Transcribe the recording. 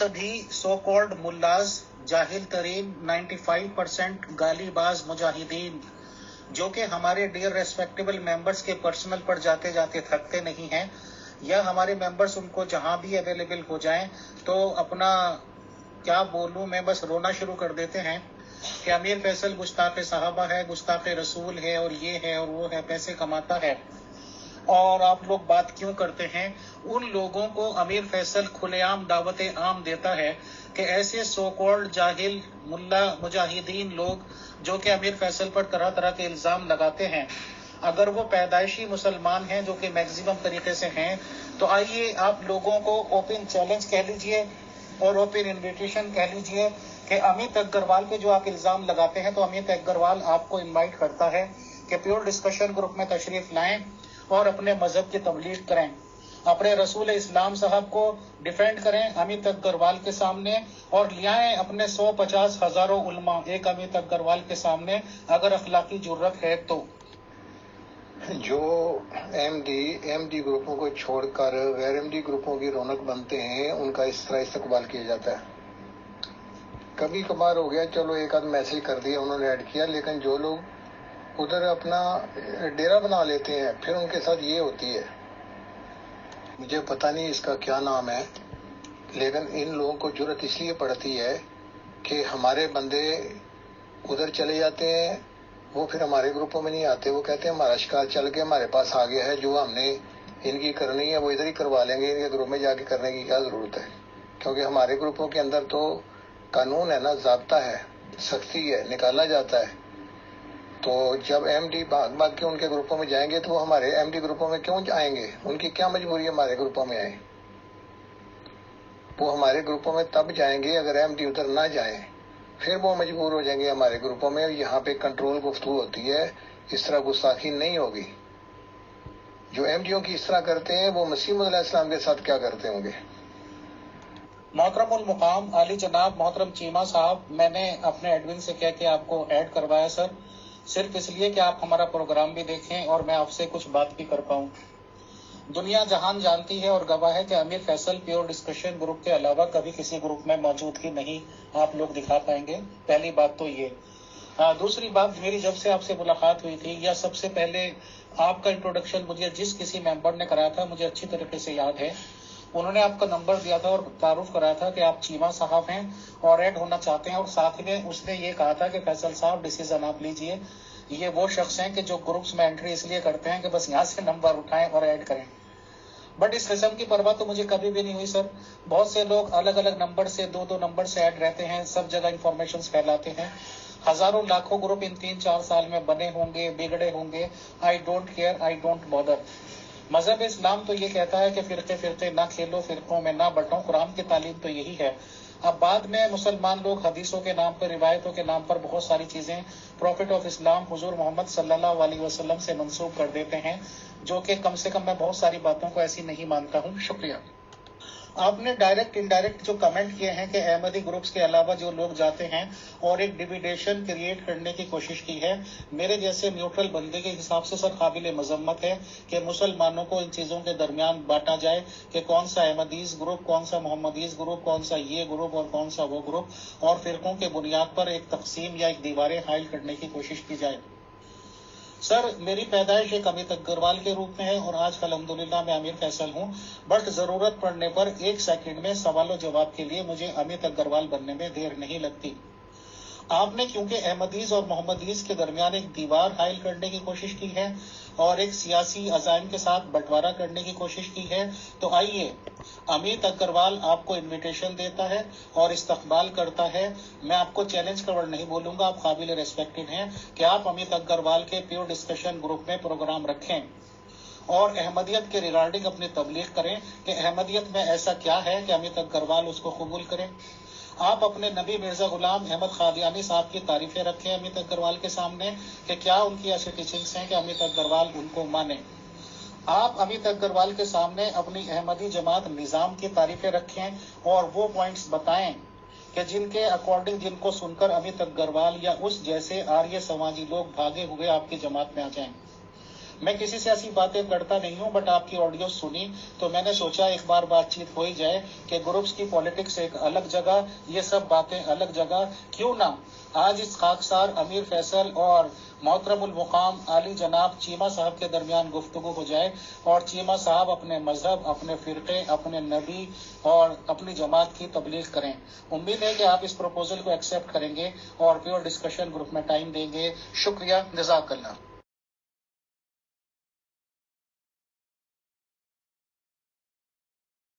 सभी so called मुल्लाज, जाहिल तरीन 95% गालीबाज मुजाहिदीन जो कि हमारे डियर रेस्पेक्टेबल मेंबर्स के पर्सनल पर जाते जाते थकते नहीं हैं, या हमारे मेंबर्स उनको जहां भी अवेलेबल हो जाएं तो अपना क्या बोलूं मैं बस रोना शुरू कर देते हैं कि अमीर फैसल गुस्ताख साहबा है, गुस्ताख रसूल है, और ये है और वो है, पैसे कमाता है। और आप लोग बात क्यों करते हैं? उन लोगों को अमीर फैसल खुलेआम दावत आम देता है कि ऐसे सो कॉल्ड जाहिल मुल्ला मुजाहिदीन लोग जो कि अमीर फैसल पर तरह तरह के इल्जाम लगाते हैं, अगर वो पैदाइशी मुसलमान हैं जो कि मैक्सिमम तरीके से हैं, तो आइए आप लोगों को ओपन चैलेंज कह लीजिए और ओपन इन्विटेशन कह लीजिए कि अमित अग्रवाल पे जो आप इल्जाम लगाते हैं, तो अमित अग्रवाल आपको इनवाइट करता है कि प्योर डिस्कशन ग्रुप में तशरीफ लाएं और अपने मजहब की तबलीग करें, अपने रसूल इस्लाम साहब को डिफेंड करें अमित अग्रवाल के सामने, और ले आए अपने 150 हजारों उलमा एक अमित अग्रवाल के सामने, अगर अखलाकी जुर्रत है तो। जो एमडी ग्रुपों को छोड़कर गैर एमडी ग्रुपों की रौनक बनते हैं, उनका इस तरह इस्तकबाल किया जाता है। कभी कभार हो गया, चलो एक आध मैसेज कर दिया, उन्होंने ऐड किया, लेकिन जो लोग उधर अपना डेरा बना लेते हैं, फिर उनके साथ ये होती है, मुझे पता नहीं इसका क्या नाम है, लेकिन इन लोगों को जरूरत इसलिए पड़ती है कि हमारे बंदे उधर चले जाते हैं, वो फिर हमारे ग्रुपों में नहीं आते। वो कहते हैं हमारा शिकार चल के हमारे पास आ गया है, जो हमने इनकी करनी है वो इधर ही करवा लेंगे, इनके ग्रुप में जाके करने की क्या जरूरत है, क्योंकि हमारे ग्रुपों के अंदर तो कानून है ना, ज़ाब्ता है, सख्ती है, निकाला जाता है। तो जब एमडी भाग के उनके ग्रुपों में जाएंगे तो वो हमारे एमडी ग्रुपों में क्यों आएंगे? उनकी क्या मजबूरी है हमारे ग्रुपों में आए? वो हमारे ग्रुपों में तब जाएंगे अगर एमडी उधर ना जाए, फिर वो मजबूर हो जाएंगे हमारे ग्रुपों में। यहाँ पे कंट्रोल गुफ्तगू होती है, इस तरह गुस्ताखी नहीं होगी। जो एमडीओ की इस तरह करते हैं वो मसीह मौऊद अलैहिस्सलाम के साथ क्या करते होंगे? मोहतरमुल मुकाम आली जनाब मोहतरम चीमा साहब, मैंने अपने एडमिन से कह के आपको ऐड करवाया सर, सिर्फ इसलिए कि आप हमारा प्रोग्राम भी देखें और मैं आपसे कुछ बात भी कर पाऊँ। दुनिया जहान जानती है और गवाह है कि अमीर फैसल प्योर डिस्कशन ग्रुप के अलावा कभी किसी ग्रुप में मौजूद ही नहीं आप लोग दिखा पाएंगे। पहली बात तो ये। दूसरी बात, मेरी जब से आपसे मुलाकात हुई थी, या सबसे पहले आपका इंट्रोडक्शन मुझे जिस किसी मेंबर ने कराया था, मुझे अच्छी तरीके से याद है। उन्होंने आपका नंबर दिया था और तारुफ कराया था कि आप चीमा साहब हैं और ऐड होना चाहते हैं, और साथ में उसने ये कहा था कि फैसल साहब डिसीजन आप लीजिए, ये वो शख्स हैं कि जो ग्रुप्स में एंट्री इसलिए करते हैं कि बस यहाँ से नंबर उठाएं और ऐड करें। बट इस किस्म की परवाह तो मुझे कभी भी नहीं हुई सर। बहुत से लोग अलग अलग नंबर से, दो नंबर से ऐड रहते हैं, सब जगह इंफॉर्मेशन फैलाते हैं। हजारों लाखों ग्रुप इन 3-4 साल में बने होंगे, बिगड़े होंगे, I don't care, I don't bother. मजहब इस्लाम तो ये कहता है कि फिरके फिरके ना खेलो, फिरकों में ना बंटो। कुरान की तालीम तो यही है। अब बाद में मुसलमान लोग हदीसों के नाम पर, रिवायतों के नाम पर बहुत सारी चीजें प्रॉफिट ऑफ इस्लाम हुजूर मोहम्मद सल्लल्लाहु अलैहि वसल्लम से मंसूब कर देते हैं, जो कि कम से कम मैं बहुत सारी बातों को ऐसी नहीं मानता हूँ। शुक्रिया। आपने डायरेक्ट इनडायरेक्ट जो कमेंट किए हैं कि अहमदी ग्रुप्स के अलावा जो लोग जाते हैं और एक डिविडेशन क्रिएट करने की कोशिश की है, मेरे जैसे न्यूट्रल बंदे के हिसाब से सर काबिल मजम्मत है कि मुसलमानों को इन चीजों के दरमियान बांटा जाए कि कौन सा अहमदीज ग्रुप, कौन सा मोहम्मदीज ग्रुप, कौन सा ये ग्रुप और कौन सा वो ग्रुप, और फिरकों के बुनियाद पर एक तकसीम या एक दीवारें हाइल करने की कोशिश की जाए। सर, मेरी पैदाइश एक अमित अग्रवाल के रूप में है और आज अल्हम्दुलिल्लाह मैं अमीर फैसल हूँ, बट जरूरत पड़ने पर 1 सेकंड में सवालों जवाब के लिए मुझे अमित अग्रवाल बनने में देर नहीं लगती। आपने क्योंकि अहमदीज और मोहम्मदीज के दरमियान एक दीवार हाइल करने की कोशिश की है और एक सियासी अजाइम के साथ बंटवारा करने की कोशिश की है, तो आइए, अमित अग्रवाल आपको इनविटेशन देता है और इस्तकबाल करता है। मैं आपको चैलेंज का वर्ड नहीं बोलूंगा, आप काबिल रेस्पेक्टेड हैं कि आप अमित अग्रवाल के प्योर डिस्कशन ग्रुप में प्रोग्राम रखें और अहमदियत के रिगार्डिंग अपनी तबलीग करें कि अहमदियत में ऐसा क्या है कि अमित अग्रवाल उसको कबूल करें। आप अपने नबी मिर्जा गुलाम अहमद कादियानी साहब की तारीफें रखें अमित अग्रवाल के सामने कि क्या उनकी ऐसी टीचिंग्स हैं कि अमित अग्रवाल उनको माने। आप अमित अग्रवाल के सामने अपनी अहमदी जमात निजाम की तारीफें रखें और वो पॉइंट्स बताएं कि जिनके अकॉर्डिंग, जिनको सुनकर अमित अग्रवाल या उस जैसे आर्य समाजी लोग भागे हुए आपकी जमात में आ जाएं। میں کسی سے ایسی باتیں کرتا نہیں ہوں، بٹ آپ کی آڈیو سنی تو میں نے سوچا ایک بار بات چیت ہو ہی جائے کہ گروپس کی پالیٹکس ایک الگ جگہ، یہ سب باتیں الگ جگہ، کیوں نہ آج اس خاکسار امیر فیصل اور محترم المقام عالی جناب چیمہ صاحب کے درمیان گفتگو ہو جائے اور چیمہ صاحب اپنے مذہب، اپنے فرقے، اپنے نبی اور اپنی جماعت کی تبلیغ کریں۔ امید ہے کہ آپ اس پروپوزل کو ایکسیپٹ کریں گے اور پیور ڈسکشن گروپ میں ٹائم دیں گے۔ شکریہ، جزاک اللہ۔